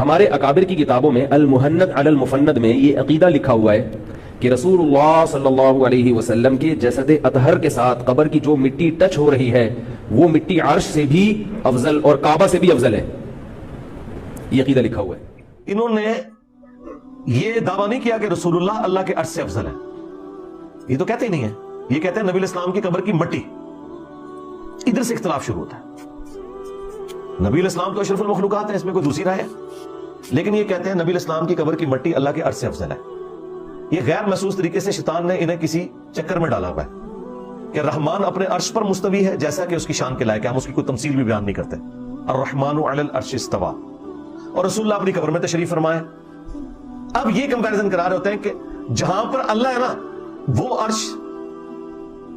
ہمارے اکابر کی کتابوں میں المہند علی المفند میں یہ عقیدہ لکھا ہوا ہے کہ رسول اللہ صلی اللہ علیہ وسلم کے جسد اطہر کے ساتھ قبر کی جو مٹی ٹچ ہو رہی ہے وہ مٹی عرش سے بھی افضل اور کعبہ سے بھی افضل ہے. یہ عقیدہ لکھا ہوا ہے. انہوں نے یہ دعویٰ نہیں کیا کہ رسول اللہ اللہ کے عرش سے افضل ہے. یہ تو کہتے ہی نہیں ہے. یہ کہتے ہیں نبی علیہ السلام کی قبر کی مٹی. ادھر سے اختلاف شروع ہوتا ہے. نبی علیہ السلام تو اشرف المخلوقات ہیں, اس میں کوئی دوسری رائے ہے, لیکن یہ کہتے ہیں نبی علیہ السلام کی قبر کی مٹی اللہ کے عرش سے افضل ہے. یہ غیر محسوس طریقے سے شیطان نے انہیں کسی چکر میں ڈالا ہوا ہے کہ رحمان اپنے عرش پر مستوی ہے جیسا کہ اس کی شان کے لائق ہے. ہم اس کی کوئی تمثیل بھی بیان نہیں کرتے. الرحمن علی العرش استوى, اور رسول اللہ اپنی قبر میں تشریف فرمائے. اب یہ کمپیریزن کرا رہے ہوتے ہیں کہ جہاں پر اللہ ہے نا وہ عرش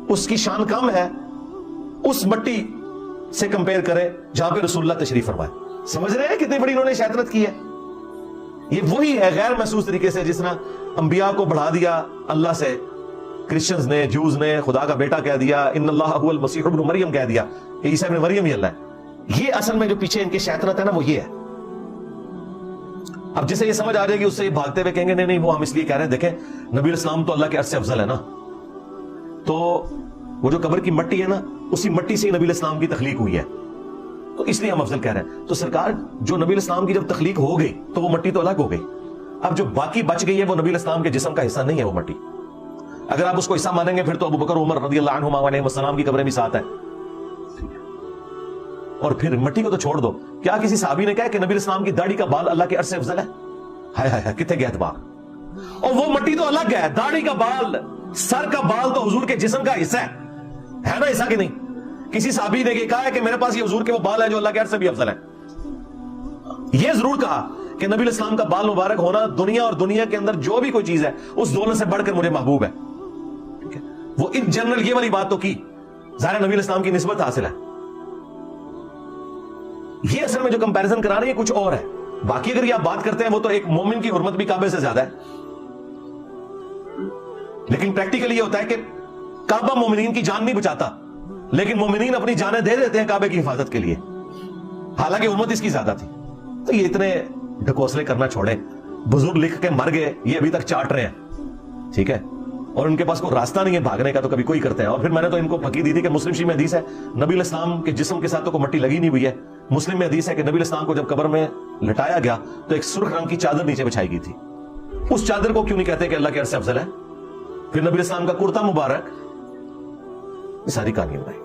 اس کی شان کم ہے, اس مٹی سے کمپیئر کرے جہاں پہ رسول اللہ تشریف فرمائے. سمجھ رہے ہیں کتنی بڑی انہوں نے شیطنت کی ہے. یہ وہی ہے غیر محسوس طریقے سے جس طرح انبیاء کو بڑھا دیا اللہ سے. کرسچنز نے, جوز نے خدا کا بیٹا کہہ دیا, ان اللہ هو المسیح ابن مریم کہہ دیا کہ عیسیٰ ابن مریم ہی اللہ ہے. یہ اصل میں جو پیچھے ان کی شیطنت ہے نا وہ یہ ہے. اب جسے یہ سمجھ آ جائے گی اس سے یہ بھاگتے ہوئے کہیں گے نہیں وہ ہم اس لیے کہہ رہے ہیں دیکھیں نبی علیہ السلام تو اللہ کے عرش سے افضل ہے نا, تو وہ جو قبر کی مٹی ہے نا اسی مٹی سے ہی نبی علیہ السلام کی تخلیق ہوئی ہے تو اس لیے ہم افضل کہہ رہے ہیں. تو سرکار جو نبی علیہ السلام کی جب تخلیق ہو گئی تو وہ مٹی تو الگ ہو گئی. اب جو باقی بچ گئی ہے وہ نبی علیہ السلام کے جسم کا حصہ نہیں ہے وہ مٹی. اگر آپ اس کو حصہ مانیں گے پھر تو ابو بکر عمر رضی اللہ عنہما علیہ السلام کی قبریں بھی ساتھ ہیں. اور پھر مٹی کو تو چھوڑ دو, کیا کسی صحابی نے کہا کہ نبی علیہ السلام کی داڑھی کا بال اللہ کے عرش سے افضل ہے؟ ہائے ہائے کتنے گئے اعتبار. اور وہ مٹی تو الگ ہے, داڑھی کا بال, سر کا بال تو حضور کے جسم کا حصہ ہے نا, ایسا کہ نہیں؟ کسی صحابی نے کہا ہے کہ میرے پاس یہ حضور کے وہ بال ہیں جو اللہ کے عرش سے بھی افضل ہے. یہ ضرور کہا کہ نبی علیہ السلام کا بال مبارک ہونا دنیا اور دنیا کے اندر جو بھی کوئی چیز ہے اس دونوں سے بڑھ کر مجھے محبوب ہے. وہ ان جنرل یہ والی بات تو کی, ظاہر نبی علیہ السلام کی نسبت حاصل ہے. یہ اصل میں جو کمپیریزن کرا رہے ہیں کچھ اور ہے. باقی اگر یہ آپ بات کرتے ہیں وہ تو ایک مومن کی حرمت بھی کعبے سے زیادہ ہے, لیکن پریکٹیکلی یہ ہوتا ہے کہ کعبہ مومنین کی جان نہیں بچاتا لیکن مومنین اپنی جانیں دے دیتے ہیں کعبے کی حفاظت کے لیے, حالانکہ حرمت اس کی زیادہ تھی. تو یہ اتنے ڈھکوسلے کرنا چھوڑے. بزرگ لکھ کے مر گئے, یہ ابھی تک چاٹ رہے ہیں, ٹھیک ہے, اور ان کے پاس کوئی راستہ نہیں ہے بھاگنے کا تو کبھی کوئی کرتے ہیں. اور پھر میں نے تو ان کو پھکی دی تھی کہ مسلم شریف میں حدیث ہے نبی علیہ السلام کے جسم کے ساتھ تو کوئی مٹی لگی نہیں ہوئی ہے. مسلم میں حدیث ہے کہ نبی علیہ السلام کو جب قبر میں لٹایا گیا تو ایک سرخ رنگ کی چادر نیچے بچھائی گئی تھی. اس چادر کو کیوں نہیں کہتے کہ اللہ کے عرش سے افضل ہے؟ پھر نبی علیہ السلام کا کرتا مبارک, یہ ساری کہانی بنائی.